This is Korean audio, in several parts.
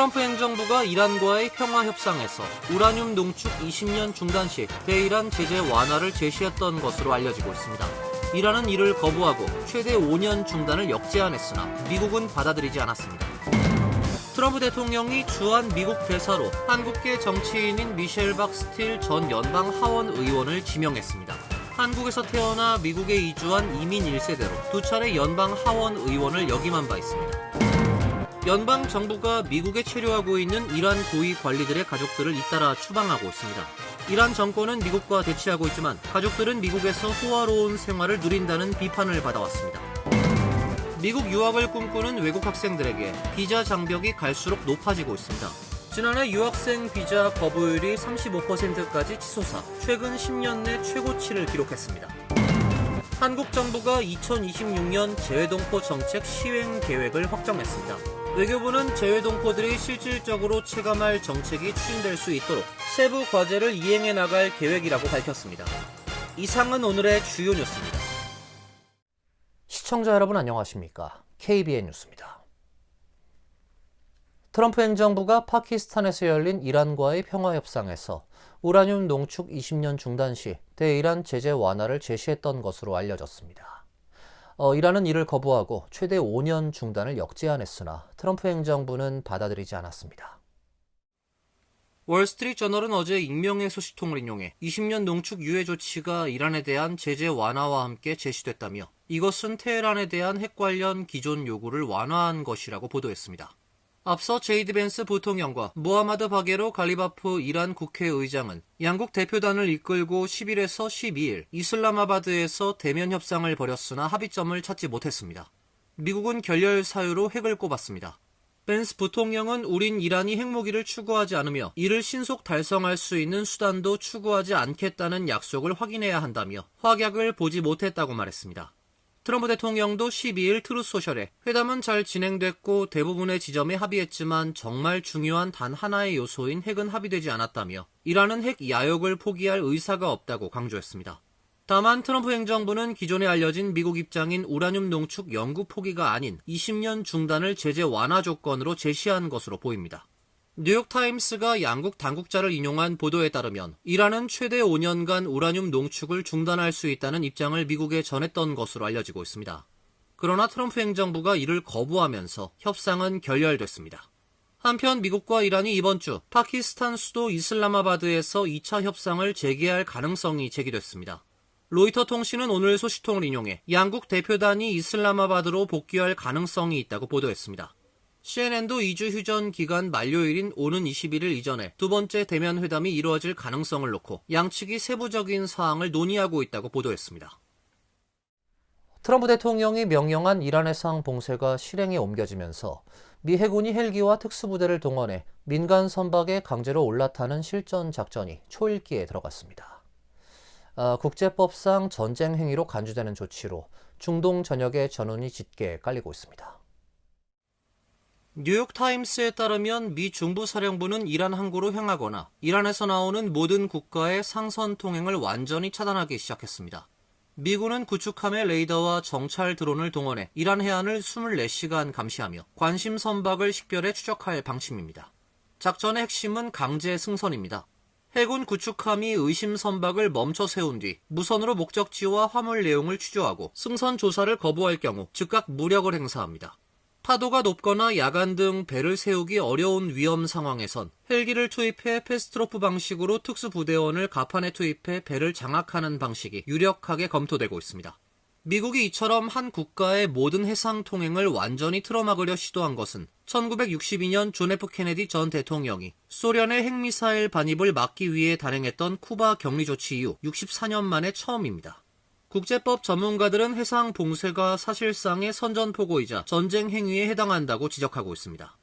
트럼프 행정부가 이란과의 평화 협상에서 우라늄 농축 20년 중단 시 대이란 제재 완화를 제시했던 것으로 알려지고 있습니다. 이란은 이를 거부하고 최대 5년 중단을 역제안했으나 미국은 받아들이지 않았습니다. 트럼프 대통령이 주한 미국 대사로 한국계 정치인인 미셸 박스틸 전 연방 하원 의원을 지명했습니다. 한국에서 태어나 미국에 이주한 이민 1세대로 두 차례 연방 하원 의원을 역임한 바 있습니다. 연방 정부가 미국에 체류하고 있는 이란 고위 관리들의 가족들을 잇따라 추방하고 있습니다. 이란 정권은 미국과 대치하고 있지만 가족들은 미국에서 호화로운 생활을 누린다는 비판을 받아왔습니다. 미국 유학을 꿈꾸는 외국 학생들에게 비자 장벽이 갈수록 높아지고 있습니다. 지난해 유학생 비자 거부율이 35%까지 치솟아 최근 10년 내 최고치를 기록했습니다. 한국 정부가 2026년 재외동포 정책 시행 계획을 확정했습니다. 외교부는 재외동포들이 실질적으로 체감할 정책이 추진될 수 있도록 세부 과제를 이행해 나갈 계획이라고 밝혔습니다. 이상은 오늘의 주요 뉴스입니다. 시청자 여러분 안녕하십니까? KBN 뉴스입니다. 트럼프 행정부가 파키스탄에서 열린 이란과의 평화협상에서 우라늄 농축 20년 중단 시 대이란 제재 완화를 제시했던 것으로 알려졌습니다. 이란은 이를 거부하고 최대 5년 중단을 역제안했으나 트럼프 행정부는 받아들이지 않았습니다. 월스트리트저널은 어제 익명의 소식통을 인용해 20년 농축 유예 조치가 이란에 대한 제재 완화와 함께 제시됐다며 이것은 테헤란에 대한 핵 관련 기존 요구를 완화한 것이라고 보도했습니다. 앞서 제이드 벤스 부통령과 무하마드 바게로 갈리바프 이란 국회의장은 양국 대표단을 이끌고 10일에서 12일 이슬람아바드에서 대면 협상을 벌였으나 합의점을 찾지 못했습니다. 미국은 결렬 사유로 핵을 꼽았습니다. 벤스 부통령은 우린 이란이 핵무기를 추구하지 않으며 이를 신속 달성할 수 있는 수단도 추구하지 않겠다는 약속을 확인해야 한다며 확약을 보지 못했다고 말했습니다. 트럼프 대통령도 12일 트루소셜에 회담은 잘 진행됐고 대부분의 지점에 합의했지만 정말 중요한 단 하나의 요소인 핵은 합의되지 않았다며 이란은 핵 야욕을 포기할 의사가 없다고 강조했습니다. 다만 트럼프 행정부는 기존에 알려진 미국 입장인 우라늄 농축 영구 포기가 아닌 20년 중단을 제재 완화 조건으로 제시한 것으로 보입니다. 뉴욕타임스가 양국 당국자를 인용한 보도에 따르면 이란은 최대 5년간 우라늄 농축을 중단할 수 있다는 입장을 미국에 전했던 것으로 알려지고 있습니다. 그러나 트럼프 행정부가 이를 거부하면서 협상은 결렬됐습니다. 한편 미국과 이란이 이번 주 파키스탄 수도 이슬람아바드에서 2차 협상을 재개할 가능성이 제기됐습니다. 로이터 통신은 오늘 소식통을 인용해 양국 대표단이 이슬람아바드로 복귀할 가능성이 있다고 보도했습니다. CNN도 2주 휴전 기간 만료일인 오는 21일 이전에 두 번째 대면 회담이 이루어질 가능성을 놓고 양측이 세부적인 사항을 논의하고 있다고 보도했습니다. 트럼프 대통령이 명령한 이란 해상 봉쇄가 실행에 옮겨지면서 미 해군이 헬기와 특수부대를 동원해 민간 선박에 강제로 올라타는 실전 작전이 초읽기에 들어갔습니다. 국제법상 전쟁 행위로 간주되는 조치로 중동 전역의 전운이 짙게 깔리고 있습니다. 뉴욕타임스에 따르면 미 중부사령부는 이란 항구로 향하거나 이란에서 나오는 모든 국가의 상선 통행을 완전히 차단하기 시작했습니다. 미군은 구축함의 레이더와 정찰 드론을 동원해 이란 해안을 24시간 감시하며 관심 선박을 식별해 추적할 방침입니다. 작전의 핵심은 강제 승선입니다. 해군 구축함이 의심 선박을 멈춰 세운 뒤 무선으로 목적지와 화물 내용을 추조하고 승선 조사를 거부할 경우 즉각 무력을 행사합니다. 파도가 높거나 야간 등 배를 세우기 어려운 위험 상황에선 헬기를 투입해 패스트로프 방식으로 특수부대원을 갑판에 투입해 배를 장악하는 방식이 유력하게 검토되고 있습니다. 미국이 이처럼 한 국가의 모든 해상 통행을 완전히 틀어막으려 시도한 것은 1962년 존 F 케네디 전 대통령이 소련의 핵미사일 반입을 막기 위해 단행했던 쿠바 격리 조치 이후 64년 만에 처음입니다. 국제법 전문가들은 해상 봉쇄가 사실상의 선전포고이자 전쟁 행위에 해당한다고 지적하고 있습니다.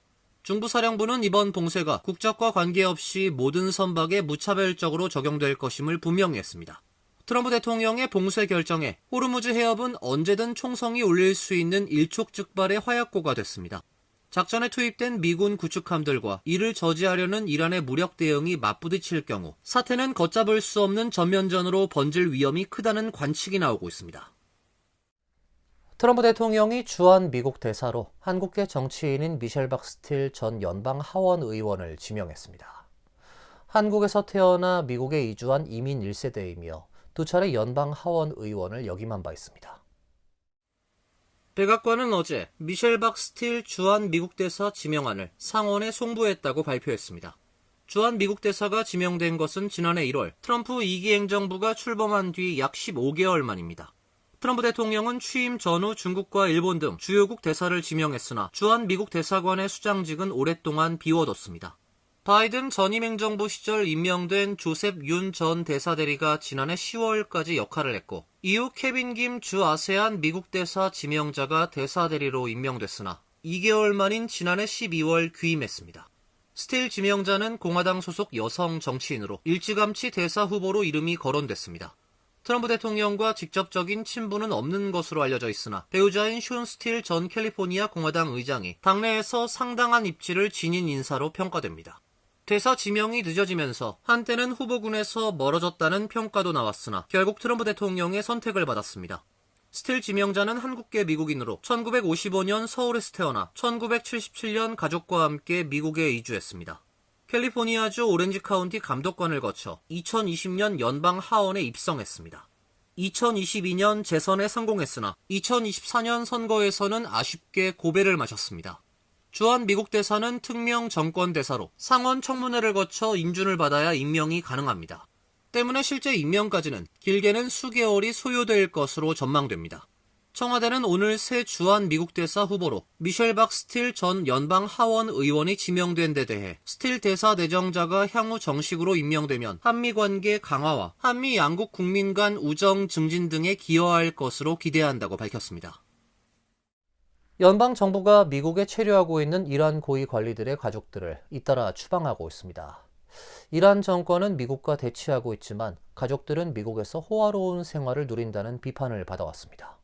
중부사령부는 이번 봉쇄가 국적과 관계없이 모든 선박에 무차별적으로 적용될 것임을 분명히 했습니다. 트럼프 대통령의 봉쇄 결정에 호르무즈 해협은 언제든 총성이 울릴 수 있는 일촉즉발의 화약고가 됐습니다. 작전에 투입된 미군 구축함들과 이를 저지하려는 이란의 무력 대응이 맞부딪힐 경우 사태는 걷잡을 수 없는 전면전으로 번질 위험이 크다는 관측이 나오고 있습니다. 트럼프 대통령이 주한 미국 대사로 한국계 정치인인 미셸 박스틸 전 연방 하원 의원을 지명했습니다. 한국에서 태어나 미국에 이주한 이민 1세대이며 두 차례 연방 하원 의원을 역임한 바 있습니다. 백악관은 어제 미셸 박스틸 주한 미국 대사 지명안을 상원에 송부했다고 발표했습니다. 주한 미국 대사가 지명된 것은 지난해 1월 트럼프 2기 행정부가 출범한 뒤 약 15개월 만입니다. 트럼프 대통령은 취임 전후 중국과 일본 등 주요국 대사를 지명했으나 주한 미국 대사관의 수장직은 오랫동안 비워뒀습니다. 바이든 전임 행정부 시절 임명된 조셉 윤 전 대사 대리가 지난해 10월까지 역할을 했고 이후 케빈 김 주 아세안 미국 대사 지명자가 대사 대리로 임명됐으나 2개월 만인 지난해 12월 귀임했습니다. 스틸 지명자는 공화당 소속 여성 정치인으로 일찌감치 대사 후보로 이름이 거론됐습니다. 트럼프 대통령과 직접적인 친분은 없는 것으로 알려져 있으나 배우자인 숀 스틸 전 캘리포니아 공화당 의장이 당내에서 상당한 입지를 지닌 인사로 평가됩니다. 대사 지명이 늦어지면서 한때는 후보군에서 멀어졌다는 평가도 나왔으나 결국 트럼프 대통령의 선택을 받았습니다. 스틸 지명자는 한국계 미국인으로 1955년 서울에서 태어나 1977년 가족과 함께 미국에 이주했습니다. 캘리포니아주 오렌지 카운티 감독관을 거쳐 2020년 연방 하원에 입성했습니다. 2022년 재선에 성공했으나 2024년 선거에서는 아쉽게 고배를 마셨습니다. 주한 미국 대사는 특명 정권 대사로 상원 청문회를 거쳐 인준을 받아야 임명이 가능합니다. 때문에 실제 임명까지는 길게는 수개월이 소요될 것으로 전망됩니다. 청와대는 오늘 새 주한 미국 대사 후보로 미셸 박스틸 전 연방 하원 의원이 지명된 데 대해 스틸 대사 내정자가 향후 정식으로 임명되면 한미 관계 강화와 한미 양국 국민 간 우정 증진 등에 기여할 것으로 기대한다고 밝혔습니다. 연방 정부가 미국에 체류하고 있는 이란 고위 관리들의 가족들을 잇따라 추방하고 있습니다. 이란 정권은 미국과 대치하고 있지만 가족들은 미국에서 호화로운 생활을 누린다는 비판을 받아왔습니다.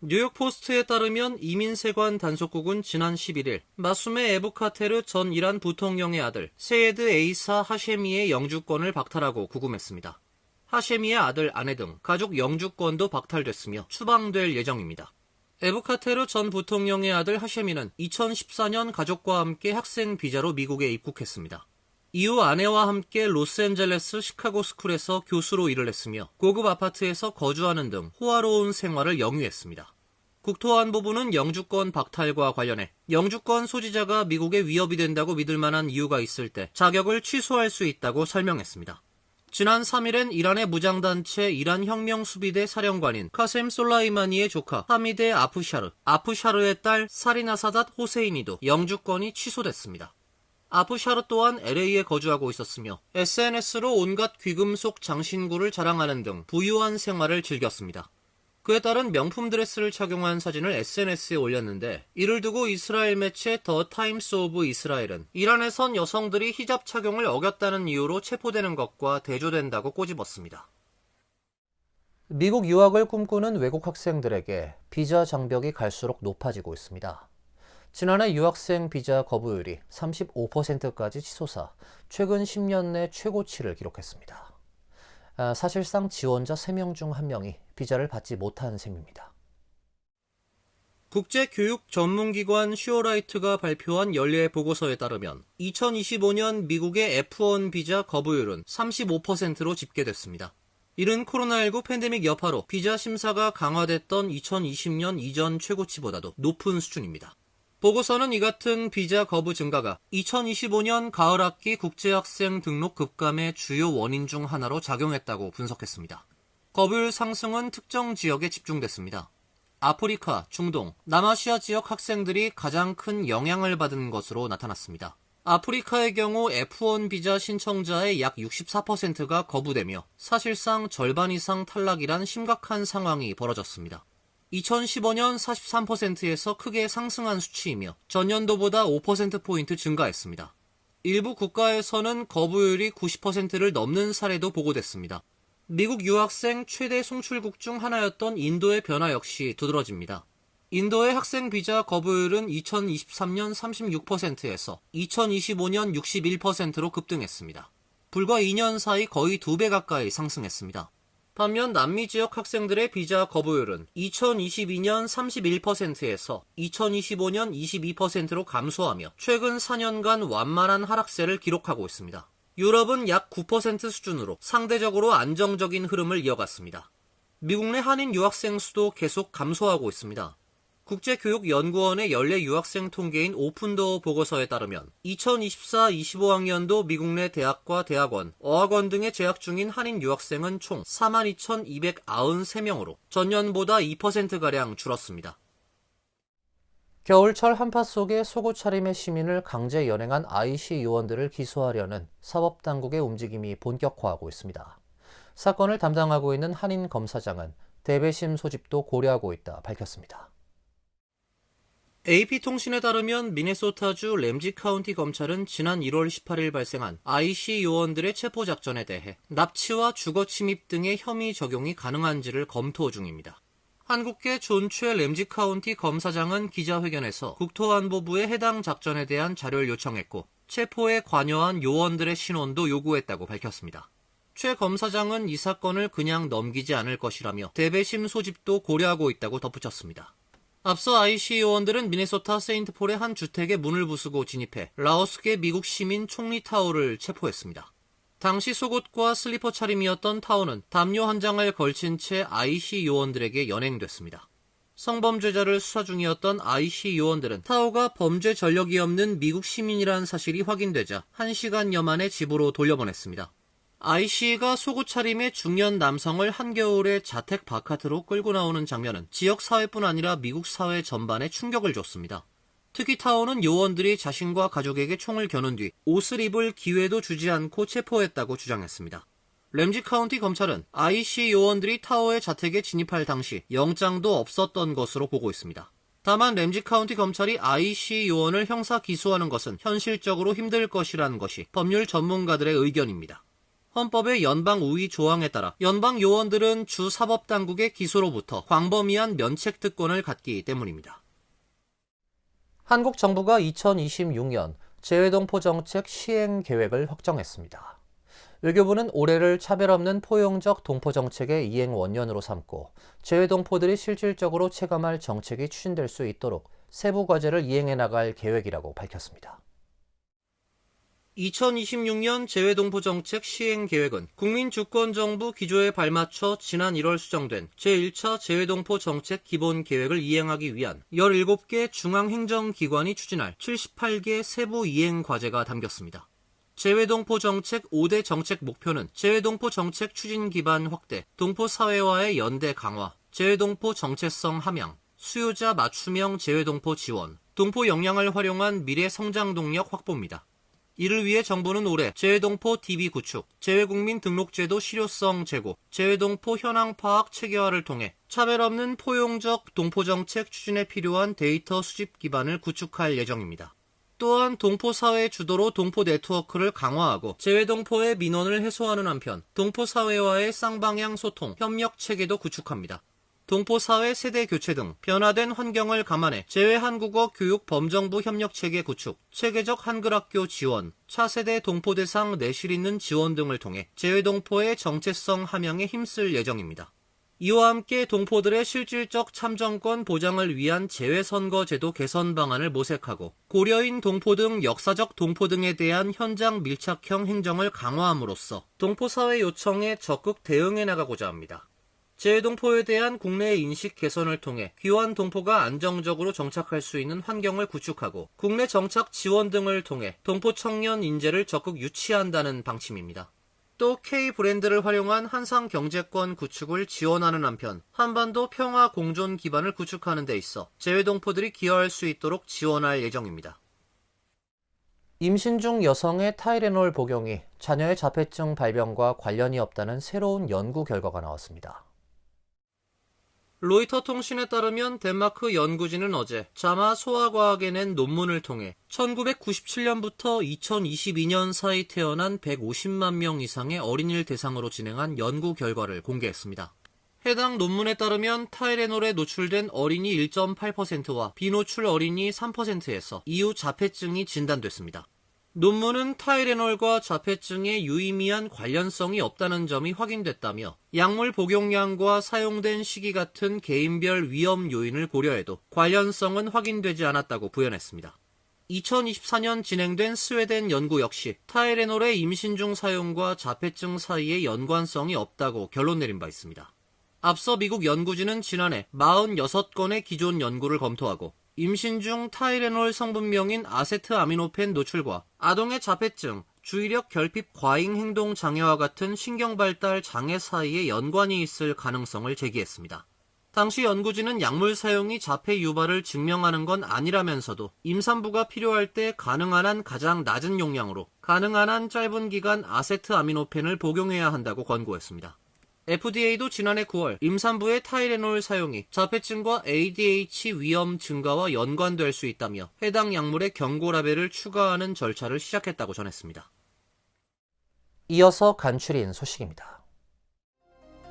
뉴욕포스트에 따르면 이민세관 단속국은 지난 11일 마수메 에부카테르 전 이란 부통령의 아들 세예드 에이사 하셰미의 영주권을 박탈하고 구금했습니다. 하셰미의 아들, 아내 등 가족 영주권도 박탈됐으며 추방될 예정입니다. 에부카테르 전 부통령의 아들 하셰미는 2014년 가족과 함께 학생 비자로 미국에 입국했습니다. 이후 아내와 함께 로스앤젤레스 시카고 스쿨에서 교수로 일을 했으며 고급 아파트에서 거주하는 등 호화로운 생활을 영위했습니다. 국토안보부는 영주권 박탈과 관련해 영주권 소지자가 미국에 위협이 된다고 믿을 만한 이유가 있을 때 자격을 취소할 수 있다고 설명했습니다. 지난 3일엔 이란의 무장단체 이란 혁명수비대 사령관인 카셈 솔라이마니의 조카 하미데 아프샤르의 딸 사리나사닷 호세이니도 영주권이 취소됐습니다. 아프샤르 또한 LA에 거주하고 있었으며 SNS로 온갖 귀금속 장신구를 자랑하는 등 부유한 생활을 즐겼습니다. 그에 따른 명품 드레스를 착용한 사진을 SNS에 올렸는데 이를 두고 이스라엘 매체 더 타임스 오브 이스라엘은 이란에선 여성들이 히잡 착용을 어겼다는 이유로 체포되는 것과 대조된다고 꼬집었습니다. 미국 유학을 꿈꾸는 외국 학생들에게 비자 장벽이 갈수록 높아지고 있습니다. 지난해 유학생 비자 거부율이 35%까지 치솟아 최근 10년 내 최고치를 기록했습니다. 사실상 지원자 3명 중 1명이 비자를 받지 못한 셈입니다. 국제교육 전문기관 슈어라이트가 발표한 연례 보고서에 따르면 2025년 미국의 F1 비자 거부율은 35%로 집계됐습니다. 이는 코로나19 팬데믹 여파로 비자 심사가 강화됐던 2020년 이전 최고치보다도 높은 수준입니다. 보고서는 이 같은 비자 거부 증가가 2025년 가을 학기 국제학생 등록 급감의 주요 원인 중 하나로 작용했다고 분석했습니다. 거부율 상승은 특정 지역에 집중됐습니다. 아프리카, 중동, 남아시아 지역 학생들이 가장 큰 영향을 받은 것으로 나타났습니다. 아프리카의 경우 F1 비자 신청자의 약 64%가 거부되며 사실상 절반 이상 탈락이란 심각한 상황이 벌어졌습니다. 2015년 43%에서 크게 상승한 수치이며 전년도보다 5%포인트 증가했습니다. 일부 국가에서는 거부율이 90%를 넘는 사례도 보고됐습니다. 미국 유학생 최대 송출국 중 하나였던 인도의 변화 역시 두드러집니다. 인도의 학생 비자 거부율은 2023년 36%에서 2025년 61%로 급등했습니다. 불과 2년 사이 거의 2배 가까이 상승했습니다. 반면 남미 지역 학생들의 비자 거부율은 2022년 31%에서 2025년 22%로 감소하며 최근 4년간 완만한 하락세를 기록하고 있습니다. 유럽은 약 9% 수준으로 상대적으로 안정적인 흐름을 이어갔습니다. 미국 내 한인 유학생 수도 계속 감소하고 있습니다. 국제교육연구원의 연례 유학생 통계인 오픈도어 보고서에 따르면 2024-25학년도 미국 내 대학과 대학원, 어학원 등에 재학 중인 한인 유학생은 총 42,293명으로 전년보다 2%가량 줄었습니다. 겨울철 한파 속에 속옷 차림의 시민을 강제 연행한 IC 요원들을 기소하려는 사법당국의 움직임이 본격화하고 있습니다. 사건을 담당하고 있는 한인 검사장은 대배심 소집도 고려하고 있다 밝혔습니다. AP통신에 따르면 미네소타주 램지 카운티 검찰은 지난 1월 18일 발생한 IC 요원들의 체포작전에 대해 납치와 주거침입 등의 혐의 적용이 가능한지를 검토 중입니다. 한국계 존최 램지 카운티 검사장은 기자회견에서 국토안보부에 해당 작전에 대한 자료를 요청했고 체포에 관여한 요원들의 신원도 요구했다고 밝혔습니다. 최 검사장은 이 사건을 그냥 넘기지 않을 것이라며 대배심 소집도 고려하고 있다고 덧붙였습니다. 앞서 IC 요원들은 미네소타 세인트폴의 한 주택에 문을 부수고 진입해 라오스계 미국 시민 총리 타오를 체포했습니다. 당시 속옷과 슬리퍼 차림이었던 타오는 담요 한 장을 걸친 채 IC 요원들에게 연행됐습니다. 성범죄자를 수사 중이었던 IC 요원들은 타오가 범죄 전력이 없는 미국 시민이라는 사실이 확인되자 1시간여 만에 집으로 돌려보냈습니다. IC가 속옷 차림의 중년 남성을 한겨울에 자택 바깥으로 끌고 나오는 장면은 지역 사회뿐 아니라 미국 사회 전반에 충격을 줬습니다. 특히 타오는 요원들이 자신과 가족에게 총을 겨눈 뒤 옷을 입을 기회도 주지 않고 체포했다고 주장했습니다. 램지 카운티 검찰은 IC 요원들이 타오의 자택에 진입할 당시 영장도 없었던 것으로 보고 있습니다. 다만 램지 카운티 검찰이 IC 요원을 형사 기소하는 것은 현실적으로 힘들 것이라는 것이 법률 전문가들의 의견입니다. 헌법의 연방 우위 조항에 따라 연방 요원들은 주 사법당국의 기소로부터 광범위한 면책 특권을 갖기 때문입니다. 한국 정부가 2026년 재외동포 정책 시행 계획을 확정했습니다. 외교부는 올해를 차별 없는 포용적 동포 정책의 이행 원년으로 삼고 재외동포들이 실질적으로 체감할 정책이 추진될 수 있도록 세부 과제를 이행해 나갈 계획이라고 밝혔습니다. 2026년 재외동포 정책 시행 계획은 국민주권정부 기조에 발맞춰 지난 1월 수정된 제1차 재외동포 정책 기본 계획을 이행하기 위한 17개 중앙행정기관이 추진할 78개 세부 이행 과제가 담겼습니다. 재외동포 정책 5대 정책 목표는 재외동포 정책 추진 기반 확대, 동포 사회와의 연대 강화, 재외동포 정체성 함양, 수요자 맞춤형 재외동포 지원, 동포 역량을 활용한 미래 성장 동력 확보입니다. 이를 위해 정부는 올해 재외동포 DB 구축, 재외국민 등록제도 실효성 제고, 재외동포 현황 파악 체계화를 통해 차별 없는 포용적 동포정책 추진에 필요한 데이터 수집 기반을 구축할 예정입니다. 또한 동포사회 주도로 동포 네트워크를 강화하고 재외동포의 민원을 해소하는 한편 동포사회와의 쌍방향 소통, 협력 체계도 구축합니다. 동포사회 세대 교체 등 변화된 환경을 감안해 재외한국어 교육 범정부 협력체계 구축, 체계적 한글학교 지원, 차세대 동포 대상 내실 있는 지원 등을 통해 재외동포의 정체성 함양에 힘쓸 예정입니다. 이와 함께 동포들의 실질적 참정권 보장을 위한 재외선거제도 개선 방안을 모색하고 고려인 동포 등 역사적 동포 등에 대한 현장 밀착형 행정을 강화함으로써 동포사회 요청에 적극 대응해 나가고자 합니다. 재외동포에 대한 국내 인식 개선을 통해 귀환 동포가 안정적으로 정착할 수 있는 환경을 구축하고 국내 정착 지원 등을 통해 동포 청년 인재를 적극 유치한다는 방침입니다. 또 K-브랜드를 활용한 한상 경제권 구축을 지원하는 한편 한반도 평화 공존 기반을 구축하는 데 있어 재외동포들이 기여할 수 있도록 지원할 예정입니다. 임신 중 여성의 타이레놀 복용이 자녀의 자폐증 발병과 관련이 없다는 새로운 연구 결과가 나왔습니다. 로이터 통신에 따르면 덴마크 연구진은 어제 자마 소아과학에 낸 논문을 통해 1997년부터 2022년 사이 태어난 150만 명 이상의 어린이를 대상으로 진행한 연구 결과를 공개했습니다. 해당 논문에 따르면 타이레놀에 노출된 어린이 1.8%와 비노출 어린이 3%에서 이후 자폐증이 진단됐습니다. 논문은 타이레놀과 자폐증의 유의미한 관련성이 없다는 점이 확인됐다며 약물 복용량과 사용된 시기 같은 개인별 위험 요인을 고려해도 관련성은 확인되지 않았다고 부연했습니다. 2024년 진행된 스웨덴 연구 역시 타이레놀의 임신 중 사용과 자폐증 사이에 연관성이 없다고 결론 내린 바 있습니다. 앞서 미국 연구진은 지난해 46건의 기존 연구를 검토하고 임신 중 타이레놀 성분명인 아세트아미노펜 노출과 아동의 자폐증, 주의력 결핍 과잉 행동 장애와 같은 신경발달 장애 사이에 연관이 있을 가능성을 제기했습니다. 당시 연구진은 약물 사용이 자폐 유발을 증명하는 건 아니라면서도 임산부가 필요할 때 가능한 한 가장 낮은 용량으로 가능한 한 짧은 기간 아세트아미노펜을 복용해야 한다고 권고했습니다. FDA도 지난해 9월 임산부의 타이레놀 사용이 자폐증과 ADH 위험 증가와 연관될 수 있다며 해당 약물의 경고 라벨을 추가하는 절차를 시작했다고 전했습니다. 이어서 간추린 소식입니다.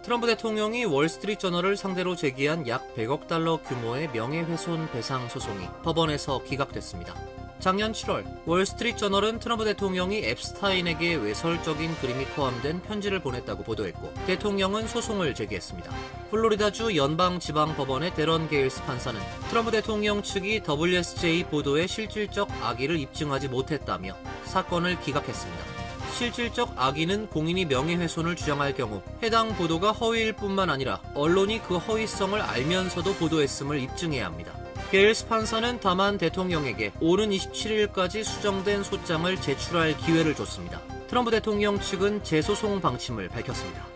트럼프 대통령이 월스트리트저널을 상대로 제기한 약 100억 달러 규모의 명예훼손 배상 소송이 법원에서 기각됐습니다. 작년 7월 월스트리트저널은 트럼프 대통령이 앱스타인에게 외설적인 그림이 포함된 편지를 보냈다고 보도했고 대통령은 소송을 제기했습니다. 플로리다주 연방지방법원의 데런 게일스 판사는 트럼프 대통령 측이 WSJ 보도의 실질적 악의를 입증하지 못했다며 사건을 기각했습니다. 실질적 악의는 공인이 명예훼손을 주장할 경우 해당 보도가 허위일 뿐만 아니라 언론이 그 허위성을 알면서도 보도했음을 입증해야 합니다. 게일스 판사는 다만 대통령에게 오는 27일까지 수정된 소장을 제출할 기회를 줬습니다. 트럼프 대통령 측은 재소송 방침을 밝혔습니다.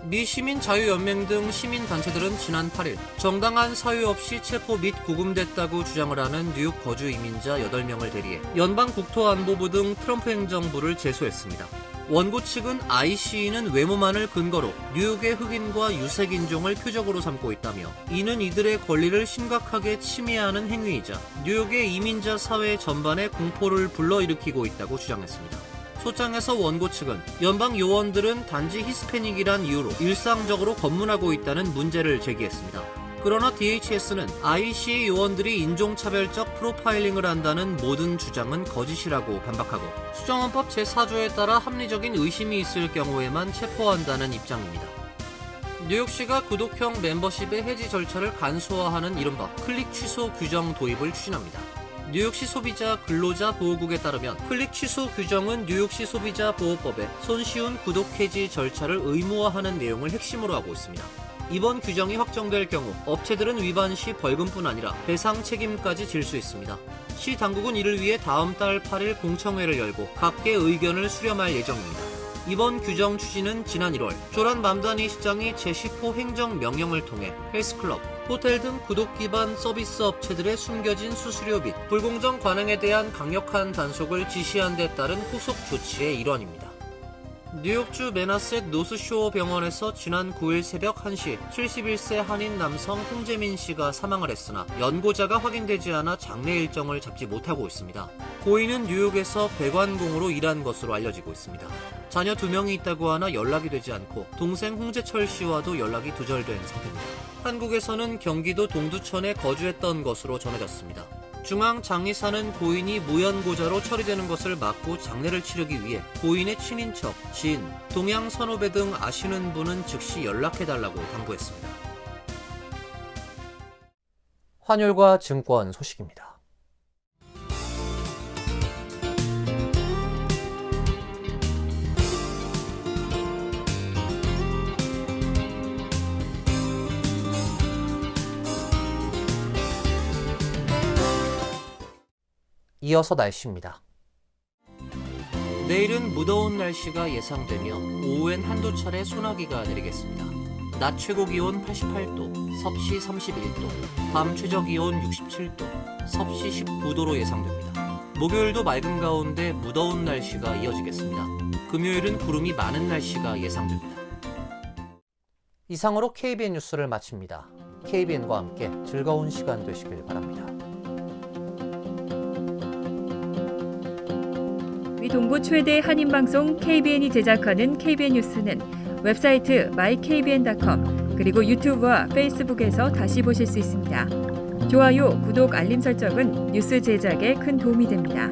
미 시민자유연맹 등 시민단체들은 지난 8일 정당한 사유 없이 체포 및 구금됐다고 주장을 하는 뉴욕 거주 이민자 8명을 대리해 연방국토안보부 등 트럼프 행정부를 제소했습니다. 원고 측은 ICE는 외모만을 근거로 뉴욕의 흑인과 유색인종을 표적으로 삼고 있다며 이는 이들의 권리를 심각하게 침해하는 행위이자 뉴욕의 이민자 사회 전반에 공포를 불러일으키고 있다고 주장했습니다. 소장에서 원고 측은 연방 요원들은 단지 히스패닉이란 이유로 일상적으로 검문하고 있다는 문제를 제기했습니다. 그러나 DHS는 ICE 요원들이 인종차별적 프로파일링을 한다는 모든 주장은 거짓이라고 반박하고 수정헌법 제4조에 따라 합리적인 의심이 있을 경우에만 체포한다는 입장입니다. 뉴욕시가 구독형 멤버십의 해지 절차를 간소화하는 이른바 클릭 취소 규정 도입을 추진합니다. 뉴욕시 소비자 근로자 보호국에 따르면 클릭 취소 규정은 뉴욕시 소비자 보호법에 손쉬운 구독 해지 절차를 의무화하는 내용을 핵심으로 하고 있습니다. 이번 규정이 확정될 경우 업체들은 위반 시 벌금뿐 아니라 배상 책임까지 질 수 있습니다. 시 당국은 이를 위해 다음 달 8일 공청회를 열고 각계 의견을 수렴할 예정입니다. 이번 규정 추진은 지난 1월 조란 맘다니 시장이 제10호 행정명령을 통해 헬스클럽, 호텔 등 구독 기반 서비스 업체들의 숨겨진 수수료 및 불공정 관행에 대한 강력한 단속을 지시한 데 따른 후속 조치의 일환입니다. 뉴욕주 매나셋 노스쇼어 병원에서 지난 9일 새벽 1시 71세 한인 남성 홍재민 씨가 사망을 했으나 연고자가 확인되지 않아 장례 일정을 잡지 못하고 있습니다. 고인은 뉴욕에서 배관공으로 일한 것으로 알려지고 있습니다. 자녀 2명이 있다고 하나 연락이 되지 않고 동생 홍재철 씨와도 연락이 두절된 상태입니다. 한국에서는 경기도 동두천에 거주했던 것으로 전해졌습니다. 중앙장의사는 고인이 무연고자로 처리되는 것을 막고 장례를 치르기 위해 고인의 친인척, 지인, 동양선후배 등 아시는 분은 즉시 연락해달라고 당부했습니다. 환율과 증권 소식입니다. 이어서 날씨입니다. 내일은 무더운 날씨가 예상되며 오후엔 한두 차례 소나기가 내리겠습니다. 낮 최고 기온 88도, 섭씨 31도, 밤 최저 기온 67도, 섭씨 19도로 예상됩니다. 목요일도 맑은 가운데 무더운 날씨가 이어지겠습니다. 금요일은 구름이 많은 날씨가 예상됩니다. 이상으로 KBN 뉴스를 마칩니다. KBN과 함께 즐거운 시간 되시길 바랍니다. 위 동부 최대 한인방송 KBN이 제작하는 KBN 뉴스는 웹사이트 mykbn.com 그리고 유튜브와 페이스북에서 다시 보실 수 있습니다. 좋아요, 구독, 알림 설정은 뉴스 제작에 큰 도움이 됩니다.